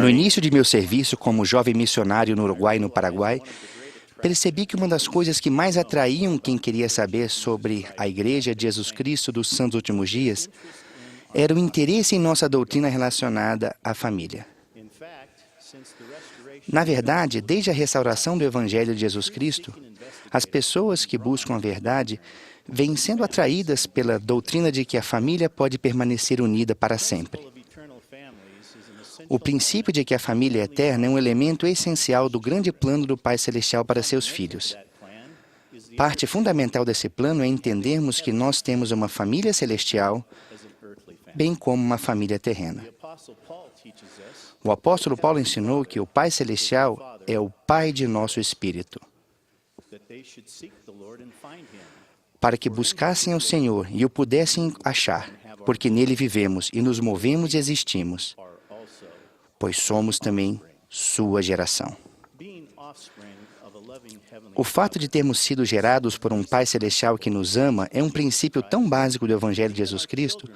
No início de meu serviço como jovem missionário no Uruguai e no Paraguai, percebi que uma das coisas que mais atraíam quem queria saber sobre a Igreja de Jesus Cristo dos Santos Últimos Dias era o interesse em nossa doutrina relacionada à família. Na verdade, desde a restauração do Evangelho de Jesus Cristo, as pessoas que buscam a verdade vêm sendo atraídas pela doutrina de que a família pode permanecer unida para sempre. O princípio de que a família é eterna é um elemento essencial do grande plano do Pai Celestial para seus filhos. Parte fundamental desse plano é entendermos que nós temos uma família celestial, bem como uma família terrena. O apóstolo Paulo ensinou que o Pai Celestial é o Pai de nosso espírito, para que buscassem ao Senhor e o pudessem achar, porque nele vivemos e nos movemos e existimos, pois somos também sua geração. O fato de termos sido gerados por um Pai Celestial que nos ama é um princípio tão básico do Evangelho de Jesus Cristo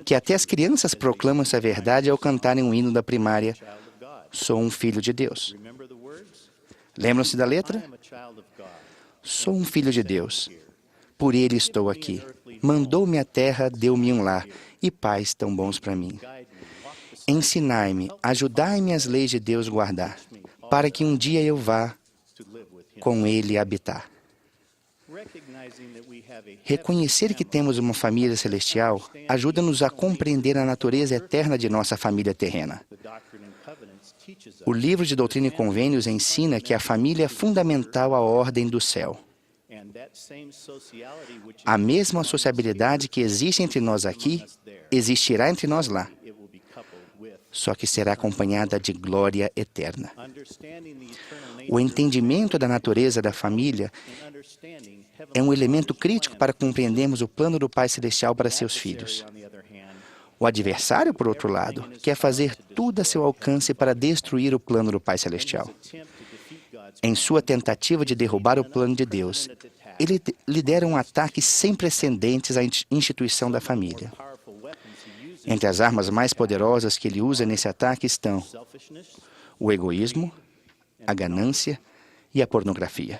que até as crianças proclamam essa verdade ao cantarem um hino da primária: Sou um filho de Deus. Lembram-se da letra? Sou um filho de Deus. Por ele estou aqui. Mandou-me à terra, deu-me um lar e pais tão bons para mim. Ensinai-me, ajudai-me as leis de Deus guardar, para que um dia eu vá com ele habitar. Reconhecer que temos uma família celestial ajuda-nos a compreender a natureza eterna de nossa família terrena. O livro de Doutrina e Convênios ensina que a família é fundamental à ordem do céu. A mesma sociabilidade que existe entre nós aqui, existirá entre nós lá, só que será acompanhada de glória eterna. O entendimento da natureza da família é um elemento crítico para compreendermos o plano do Pai Celestial para seus filhos. O adversário, por outro lado, quer fazer tudo a seu alcance para destruir o plano do Pai Celestial. Em sua tentativa de derrubar o plano de Deus, ele lidera um ataque sem precedentes à instituição da família. Entre as armas mais poderosas que ele usa nesse ataque estão o egoísmo, a ganância e a pornografia.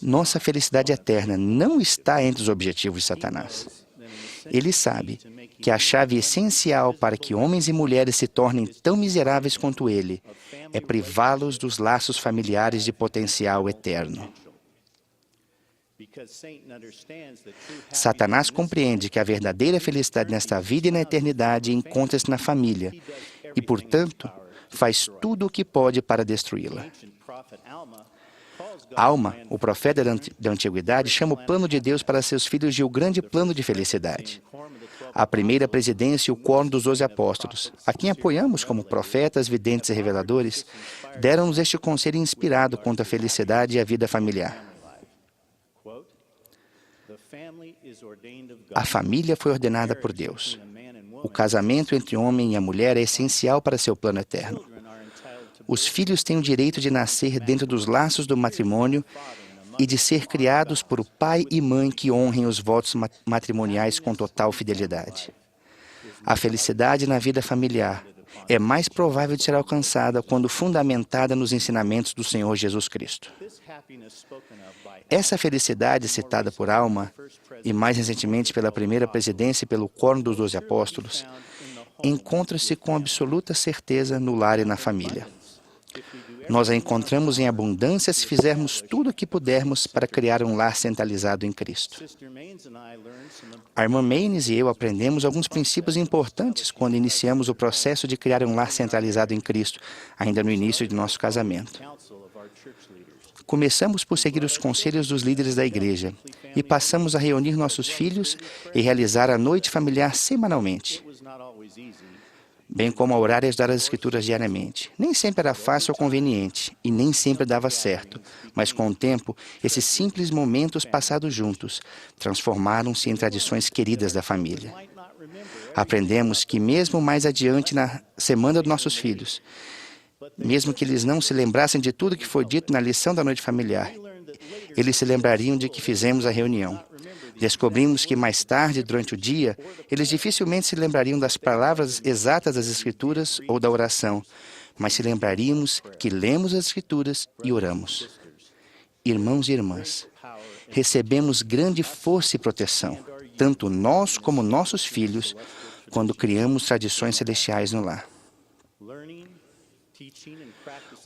Nossa felicidade eterna não está entre os objetivos de Satanás. Ele sabe que a chave essencial para que homens e mulheres se tornem tão miseráveis quanto ele é privá-los dos laços familiares de potencial eterno. Satanás compreende que a verdadeira felicidade nesta vida e na eternidade encontra-se na família e, portanto, faz tudo o que pode para destruí-la. Alma, o profeta da antiguidade, chama o plano de Deus para seus filhos de o grande plano de felicidade. A primeira presidência e o quórum dos 12 apóstolos, a quem apoiamos como profetas, videntes e reveladores, deram-nos este conselho inspirado quanto à felicidade e à vida familiar. A família foi ordenada por Deus. O casamento entre o homem e a mulher é essencial para seu plano eterno. Os filhos têm o direito de nascer dentro dos laços do matrimônio e de ser criados por pai e mãe que honrem os votos matrimoniais com total fidelidade. A felicidade na vida familiar é mais provável de ser alcançada quando fundamentada nos ensinamentos do Senhor Jesus Cristo. Essa felicidade citada por Alma, e mais recentemente pela primeira presidência e pelo quórum dos 12 apóstolos, encontra-se com absoluta certeza no lar e na família. Nós a encontramos em abundância se fizermos tudo o que pudermos para criar um lar centralizado em Cristo. A irmã Maines e eu aprendemos alguns princípios importantes quando iniciamos o processo de criar um lar centralizado em Cristo, ainda no início de nosso casamento. Começamos por seguir os conselhos dos líderes da igreja e passamos a reunir nossos filhos e realizar a noite familiar semanalmente, bem como a orar e estudar as Escrituras diariamente. Nem sempre era fácil ou conveniente, e nem sempre dava certo, mas com o tempo, esses simples momentos passados juntos transformaram-se em tradições queridas da família. Aprendemos que mesmo mais adiante na semana dos nossos filhos, mesmo que eles não se lembrassem de tudo que foi dito na lição da noite familiar, eles se lembrariam de que fizemos a reunião. Descobrimos que mais tarde, durante o dia, eles dificilmente se lembrariam das palavras exatas das Escrituras ou da oração, mas se lembraríamos que lemos as Escrituras e oramos. Irmãos e irmãs, recebemos grande força e proteção, tanto nós como nossos filhos, quando criamos tradições celestiais no lar.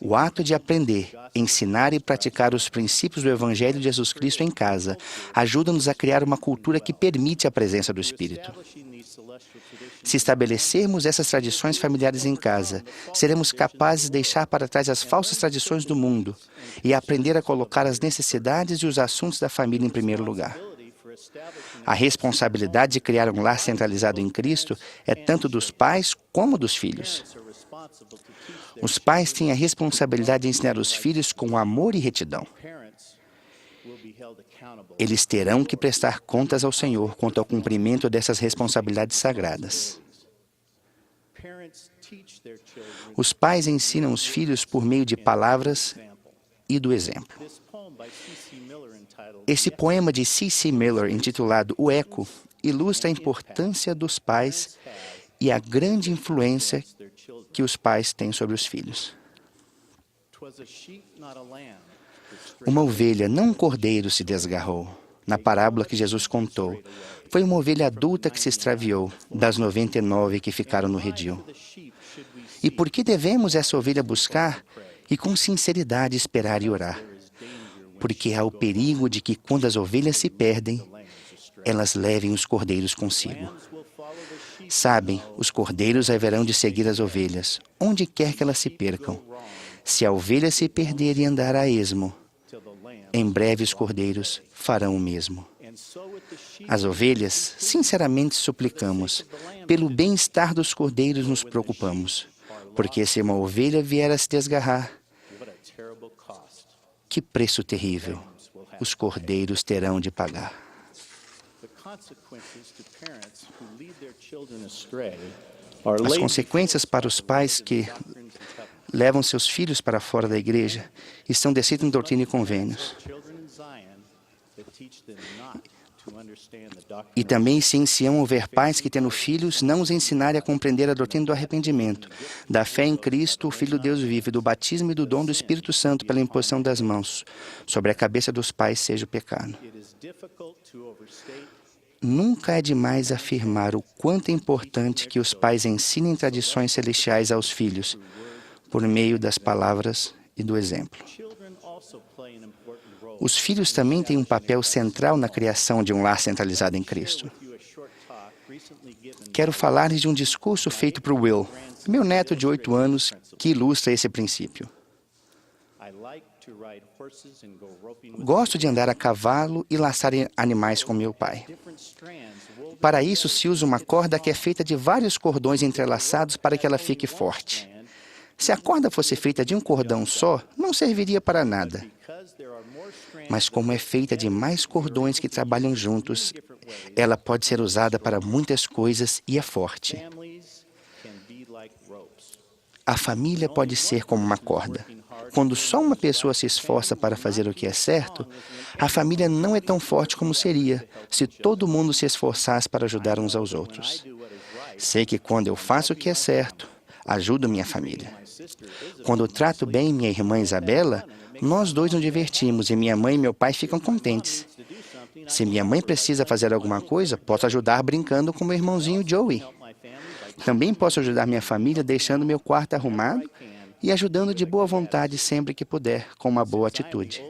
O ato de aprender, ensinar e praticar os princípios do Evangelho de Jesus Cristo em casa ajuda-nos a criar uma cultura que permite a presença do Espírito. Se estabelecermos essas tradições familiares em casa, seremos capazes de deixar para trás as falsas tradições do mundo e aprender a colocar as necessidades e os assuntos da família em primeiro lugar. A responsabilidade de criar um lar centralizado em Cristo é tanto dos pais como dos filhos. Os pais têm a responsabilidade de ensinar os filhos com amor e retidão. Eles terão que prestar contas ao Senhor quanto ao cumprimento dessas responsabilidades sagradas. Os pais ensinam os filhos por meio de palavras e do exemplo. Esse poema de C.C. Miller, intitulado O Eco, ilustra a importância dos pais e a grande influência que os pais têm sobre os filhos. Uma ovelha, não um cordeiro, se desgarrou. Na parábola que Jesus contou, foi uma ovelha adulta que se extraviou, das 99 que ficaram no redil. E por que devemos essa ovelha buscar e com sinceridade esperar e orar? Porque há o perigo de que, quando as ovelhas se perdem, elas levem os cordeiros consigo. Sabem, os cordeiros haverão de seguir as ovelhas, onde quer que elas se percam. Se a ovelha se perder e andar a esmo, em breve os cordeiros farão o mesmo. As ovelhas, sinceramente suplicamos, pelo bem-estar dos cordeiros nos preocupamos, porque se uma ovelha vier a se desgarrar, que preço terrível os cordeiros terão de pagar. As consequências para os pais que levam seus filhos para fora da igreja estão descritas em Doutrina e Convênios. E também se em Sião houver pais que, tendo filhos, não os ensinarem a compreender a doutrina do arrependimento, da fé em Cristo, o Filho de Deus vive, do batismo e do dom do Espírito Santo pela imposição das mãos, sobre a cabeça dos pais seja o pecado. Nunca é demais afirmar o quanto é importante que os pais ensinem tradições celestiais aos filhos, por meio das palavras e do exemplo. Os filhos também têm um papel central na criação de um lar centralizado em Cristo. Quero falar-lhes de um discurso feito por Will, meu neto de 8 anos, que ilustra esse princípio. Gosto de andar a cavalo e laçar animais com meu pai. Para isso, se usa uma corda que é feita de vários cordões entrelaçados para que ela fique forte. Se a corda fosse feita de um cordão só, não serviria para nada. Mas como é feita de mais cordões que trabalham juntos, ela pode ser usada para muitas coisas e é forte. A família pode ser como uma corda. Quando só uma pessoa se esforça para fazer o que é certo, a família não é tão forte como seria se todo mundo se esforçasse para ajudar uns aos outros. Sei que quando eu faço o que é certo, ajudo minha família. Quando eu trato bem minha irmã Isabela, nós dois nos divertimos e minha mãe e meu pai ficam contentes. Se minha mãe precisa fazer alguma coisa, posso ajudar brincando com meu irmãozinho Joey. Também posso ajudar minha família deixando meu quarto arrumado e ajudando de boa vontade sempre que puder, com uma boa atitude.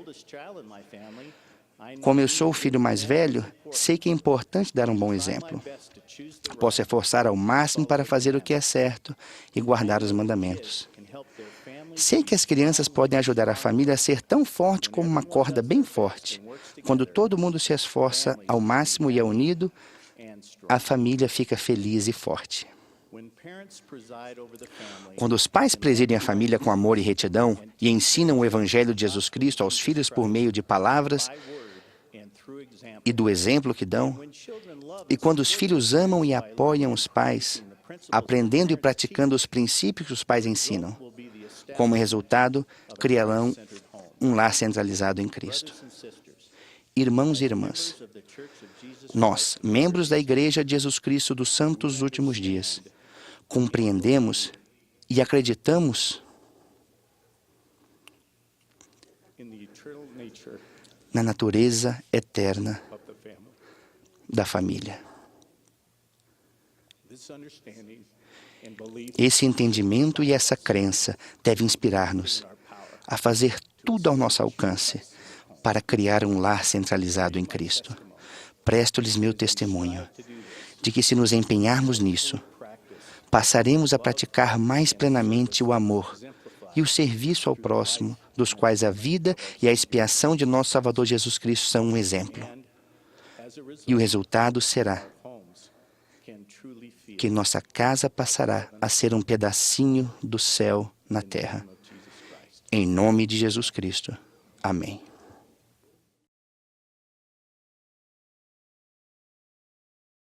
Como eu sou o filho mais velho, sei que é importante dar um bom exemplo. Posso esforçar ao máximo para fazer o que é certo e guardar os mandamentos. Sei que as crianças podem ajudar a família a ser tão forte como uma corda bem forte. Quando todo mundo se esforça ao máximo e é unido, a família fica feliz e forte. Quando os pais presidem a família com amor e retidão e ensinam o Evangelho de Jesus Cristo aos filhos por meio de palavras e do exemplo que dão, e quando os filhos amam e apoiam os pais, aprendendo e praticando os princípios que os pais ensinam, como resultado, criarão um lar centralizado em Cristo. Irmãos e irmãs, Nós, membros da Igreja de Jesus Cristo dos Santos dos Últimos Dias, compreendemos e acreditamos na natureza eterna da família. Esse entendimento e essa crença devem inspirar-nos a fazer tudo ao nosso alcance para criar um lar centralizado em Cristo. Presto-lhes meu testemunho de que, se nos empenharmos nisso, passaremos a praticar mais plenamente o amor e o serviço ao próximo, dos quais a vida e a expiação de nosso Salvador Jesus Cristo são um exemplo. E o resultado será que nossa casa passará a ser um pedacinho do céu na terra. Em nome de Jesus Cristo. Amém.